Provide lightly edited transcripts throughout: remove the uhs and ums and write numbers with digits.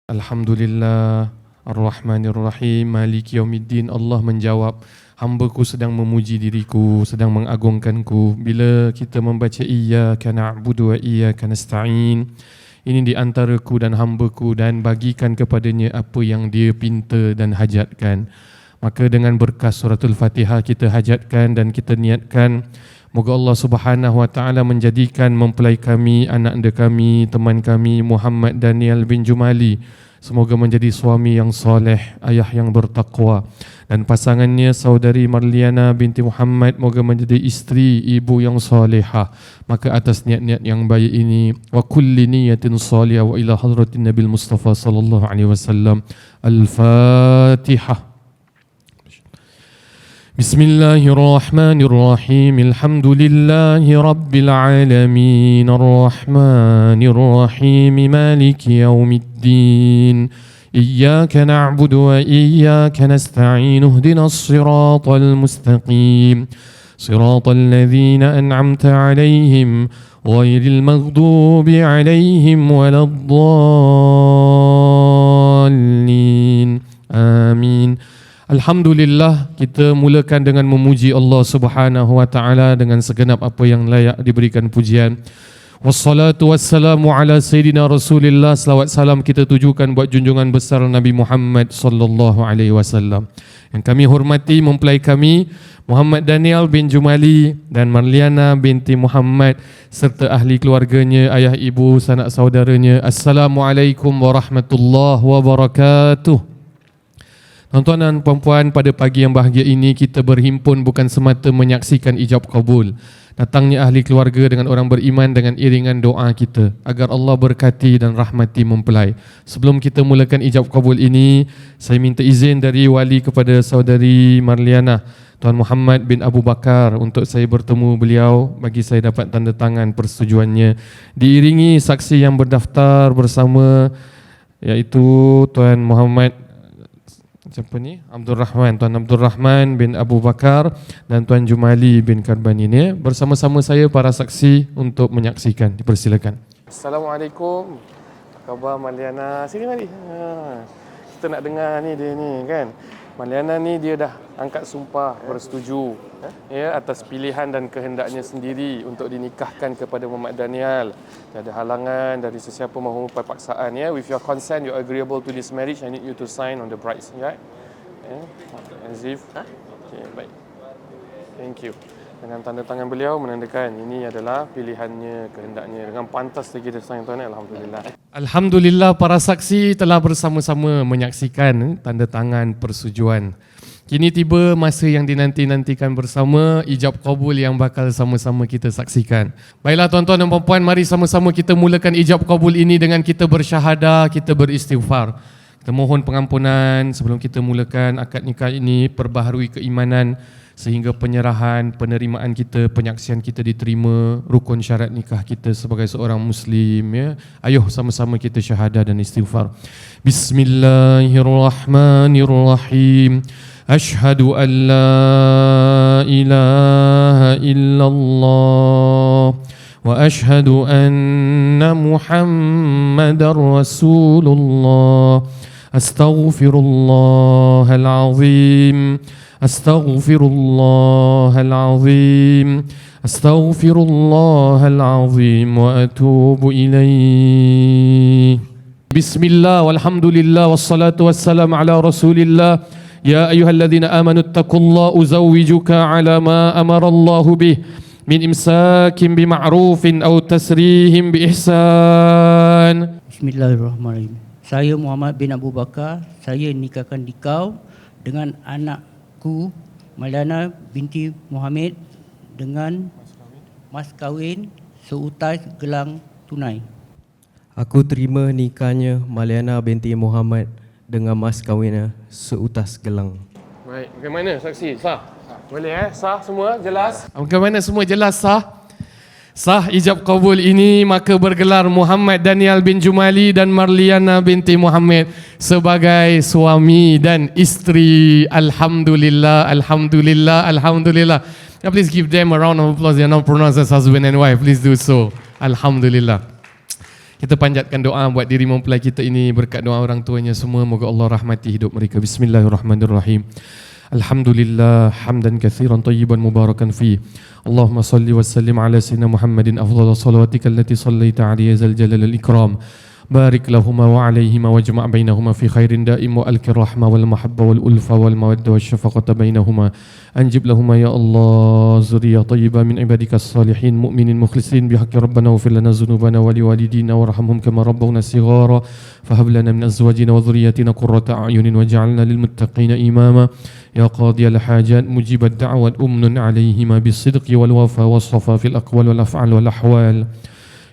Alhamdulillah, Ar-Rahmanir-Rahim, Maliki Yaumiddin. Allah menjawab, hamba-Ku sedang memuji diriku, sedang mengagungkan-Ku. Bila kita membaca Iyyaka na'budu wa iyyaka nasta'in, ini di antara-Ku dan hamba-Ku, dan bagikan kepadanya apa yang dia pinta dan hajatkan. Maka dengan berkas suratul Fatihah kita hajatkan dan kita niatkan, moga Allah Subhanahu Wa Taala menjadikan mempelai kami, anak anda kami, teman kami Muhammad Daniel bin Jumali, semoga menjadi suami yang soleh, ayah yang bertakwa, dan pasangannya saudari Marliana binti Muhammad moga menjadi isteri, ibu yang solehah. Maka atas niat-niat yang baik ini, wa kulli niyatin salihah, wa ila hadratin Nabil Mustafa sallallahu alaihi wasallam. Al-Fatihah. Bismillahirrahmanirrahim. Alhamdulillahi rabbil alamin. Ar-Rahmanirrahim. Maliki yaumiddin. Iyyaka na'budu wa iyyaka nasta'in. Ihdinas siratal mustaqim. Siratal ladzina an'amta 'alaihim ghairil maghdubi 'alaihim waladdallin. Amin. Alhamdulillah, kita mulakan dengan memuji Allah Subhanahu Wa Taala dengan segenap apa yang layak diberikan pujian. Wassalatu wassalamu ala sayyidina Rasulillah. Selawat salam kita tujukan buat junjungan besar Nabi Muhammad sallallahu alaihi wasallam. Yang kami hormati mempelai kami Muhammad Daniel bin Jumali dan Marliana binti Muhammad serta ahli keluarganya, ayah ibu, sanak saudaranya. Assalamualaikum warahmatullahi wabarakatuh. Tuan-tuan dan puan-puan, pada pagi yang bahagia ini kita berhimpun bukan semata menyaksikan ijab kabul, datangnya ahli keluarga dengan orang beriman dengan iringan doa kita agar Allah berkati dan rahmati mempelai. Sebelum kita mulakan ijab kabul ini, saya minta izin dari wali kepada saudari Marliana, Tuan Muhammad bin Abu Bakar, untuk saya bertemu beliau bagi saya dapat tanda tangan persetujuannya, diiringi saksi yang berdaftar bersama, iaitu Tuan Muhammad siapa ni? Tuan Abdul Rahman bin Abu Bakar dan Tuan Jumali bin Karbani ni bersama-sama saya para saksi untuk menyaksikan. Dipersilakan. Assalamualaikum. Apa khabar Marliana? Sini mari. Kita nak dengar ni dia ni kan. Marliana ni dia dah angkat sumpah bersetuju atas pilihan dan kehendaknya sendiri untuk dinikahkan kepada Muhammad Daniel. Tiada halangan dari sesiapa mahu paksaan. With your consent, you're agreeable to this marriage. I need you to sign on the bride's right? As if. Okay, baik. Thank you. Dengan tanda tangan beliau menandakan ini adalah pilihannya, kehendaknya. Dengan pantas lagi dia sign, tuan. Alhamdulillah. Alhamdulillah, para saksi telah bersama-sama menyaksikan tanda tangan persetujuan. Kini tiba masa yang dinanti-nantikan bersama, ijab kabul yang bakal sama-sama kita saksikan. Baiklah tuan-tuan dan puan-puan, mari sama-sama kita mulakan ijab kabul ini dengan kita bersyahadah, kita beristighfar. Kita mohon pengampunan sebelum kita mulakan akad nikah ini, perbaharui keimanan sehingga penyerahan, penerimaan kita, penyaksian kita diterima, rukun syarat nikah kita sebagai seorang Muslim. Ayuh sama-sama kita syahadah dan istighfar. Bismillahirrahmanirrahim. Ashhadu an la ilaha illallah wa ashhadu anna Muhammadar Rasulullah. Astaghfirullahal azim. Astaghfirullahal azim. Astaghfirullahal azim wa atubu ilaih. Bismillah walhamdulillah wassalatu wassalamu ala Rasulillah. Ya ayyuhalladzina amanu taqullaha uzawwijuka ala ma amarallahu bih min imsakin bima'rufin aw tasrihim biihsan. Bismillahirrahmanirrahim. Saya Muhammad bin Abu Bakar, saya nikahkan dikau dengan anakku Marliana binti Muhammad dengan mas kahwin seutas gelang tunai. Aku terima nikahnya Marliana binti Muhammad dengan mas kahwinnya seutas gelang. Baik, bagaimana saksi? Sah? Boleh sah semua? Jelas? Bagaimana semua jelas sah? Sah ijab kabul ini, maka bergelar Muhammad Daniel bin Jumali dan Marliana binti Muhammad sebagai suami dan isteri. Alhamdulillah, alhamdulillah, alhamdulillah. Now please give them a round of applause. They are now pronounced as husband and wife. Please do so. Alhamdulillah. Kita panjatkan doa buat diri mempelai kita ini berkat doa orang tuanya semua. Moga Allah rahmati hidup mereka. Bismillahirrahmanirrahim. Alhamdulillah hamdan katsiran tayyiban mubarakan fi. Allahumma salli wa sallim ala sayyidina Muhammadin afdhalus salawatika allati sallaita alaihi zal jalal al ikram. بارك لهما وعليهما واجمع بينهما في خير دائم وألك الرحمة والمحبة والألفة والمودة والشفقة بينهما أنجب لهما يا الله ذرية طيبة من عبادك الصالحين مؤمنين مخلصين بحق ربنا واغفر لنا ذنوبنا ولوالدينا وارحمهم كما ربونا صغارا فهب لنا من أزواجنا وذرياتنا قرة أعين واجعلنا للمتقين إماما يا قاضي الحاجات مجيب الدعوات أمن عليهما بالصدق والوفاء والصفاء في الأقوال والأفعال والأحوال.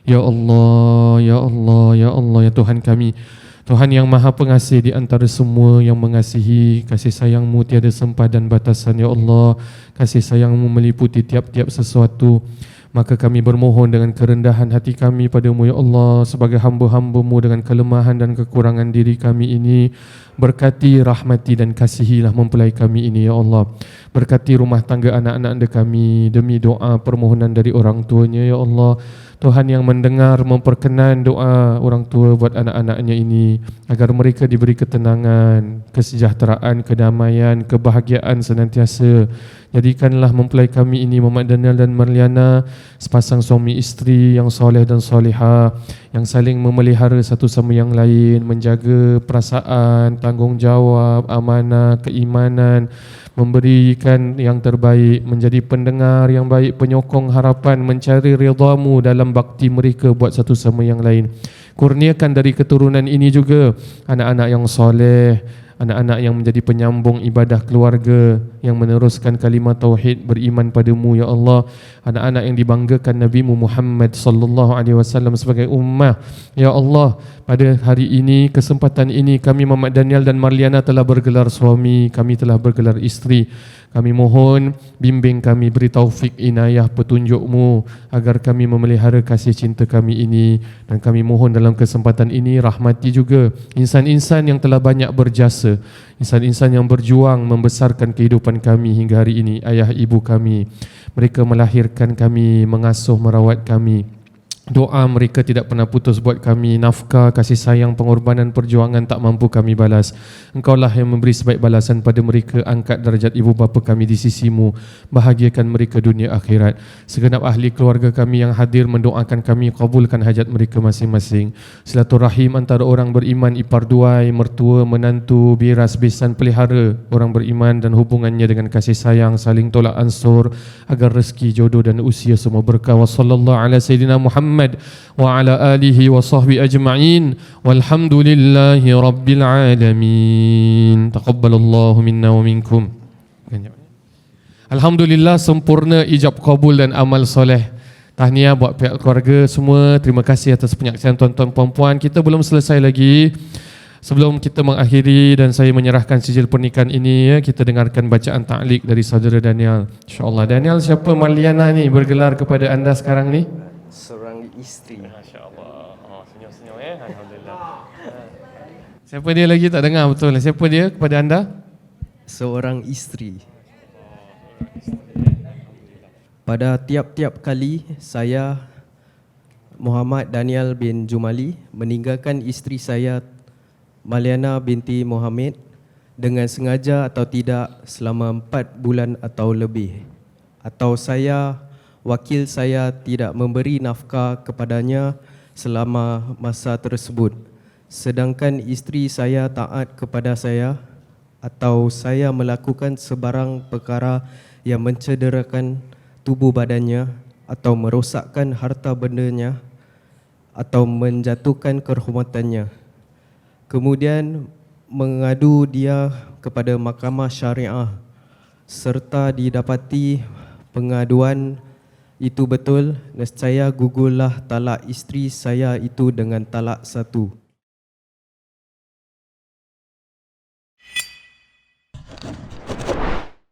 Ya Allah, Ya Allah, Ya Allah, Ya Tuhan kami, Tuhan yang maha pengasih di antara semua yang mengasihi. Kasih sayang-Mu tiada sempah dan batasan. Ya Allah, kasih sayang-Mu meliputi tiap-tiap sesuatu. Maka kami bermohon dengan kerendahan hati kami padamu, Ya Allah, sebagai hamba-hamba-Mu dengan kelemahan dan kekurangan diri kami ini. Berkati, rahmati dan kasihilah mempelai kami ini, Ya Allah. Berkati rumah tangga anak-anak anda kami demi doa permohonan dari orang tuanya, Ya Allah. Tuhan yang mendengar, memperkenan doa orang tua buat anak-anaknya ini, agar mereka diberi ketenangan, kesejahteraan, kedamaian, kebahagiaan senantiasa. Jadikanlah mempelai kami ini, Muhammad Daniel dan Marliana, sepasang suami isteri yang soleh dan solehah, yang saling memelihara satu sama yang lain, menjaga perasaan, tanggungjawab, amanah, keimanan, memberikan yang terbaik, menjadi pendengar yang baik, penyokong harapan, mencari ridha-Mu dalam bakti mereka buat satu sama yang lain. Kurniakan dari keturunan ini juga anak-anak yang soleh, anak-anak yang menjadi penyambung ibadah keluarga, yang meneruskan kalimat tauhid, beriman padamu, Ya Allah. Anak-anak yang dibanggakan Nabi-Mu Muhammad sallallahu alaihi wasallam sebagai ummah. Ya Allah, pada hari ini, kesempatan ini, kami Muhammad Daniel dan Marliana telah bergelar suami, kami telah bergelar isteri. Kami mohon bimbing kami, beri taufik, inayah, petunjuk-Mu agar kami memelihara kasih cinta kami ini. Dan kami mohon dalam kesempatan ini rahmati juga insan-insan yang telah banyak berjasa, insan-insan yang berjuang membesarkan kehidupan kami hingga hari ini. Ayah ibu kami, mereka melahirkan kami, mengasuh, merawat kami. Doa mereka tidak pernah putus buat kami. Nafkah, kasih sayang, pengorbanan, perjuangan tak mampu kami balas. Engkaulah yang memberi sebaik balasan pada mereka. Angkat darjat ibu bapa kami di sisi-Mu. Bahagiakan mereka dunia akhirat. Segenap ahli keluarga kami yang hadir mendoakan kami, kabulkan hajat mereka masing-masing. Silaturahim antara orang beriman, ipar duai, mertua, menantu, biras, besan, pelihara orang beriman, dan hubungannya dengan kasih sayang, saling tolak ansur, agar rezeki, jodoh dan usia semua berkah. Wa sallallahu ala sayyidina Muhammad wa ala alihi wa sahbihi ajma'in walhamdulillahi rabbil alamin. Taqabbalallahu minna wa minkum. Alhamdulillah, sempurna ijab kabul dan amal soleh. Tahniah buat pihak keluarga semua. Terima kasih atas penyaksian tuan-tuan puan-puan. Kita belum selesai lagi. Sebelum kita mengakhiri dan saya menyerahkan sijil pernikahan ini, ya, kita dengarkan bacaan ta'liq dari saudara Daniel. InsyaAllah. Daniel, siapa Marliana ni bergelar kepada anda sekarang ni? Seorang isteri. Masya-Allah. Oh, senyum-senyum Alhamdulillah. Siapa dia lagi tak dengar betul. Siapa dia kepada anda? Seorang isteri. Pada tiap-tiap kali saya Muhammad Daniel bin Jumali meninggalkan isteri saya Marliana binti Muhammad dengan sengaja atau tidak selama 4 bulan atau lebih, atau wakil saya tidak memberi nafkah kepadanya selama masa tersebut, sedangkan isteri saya taat kepada saya, atau saya melakukan sebarang perkara yang mencederakan tubuh badannya atau merosakkan harta bendanya atau menjatuhkan kehormatannya, kemudian mengadu dia kepada mahkamah syariah serta didapati pengaduan itu betul, nescaya gugurlah talak isteri saya itu dengan talak 1.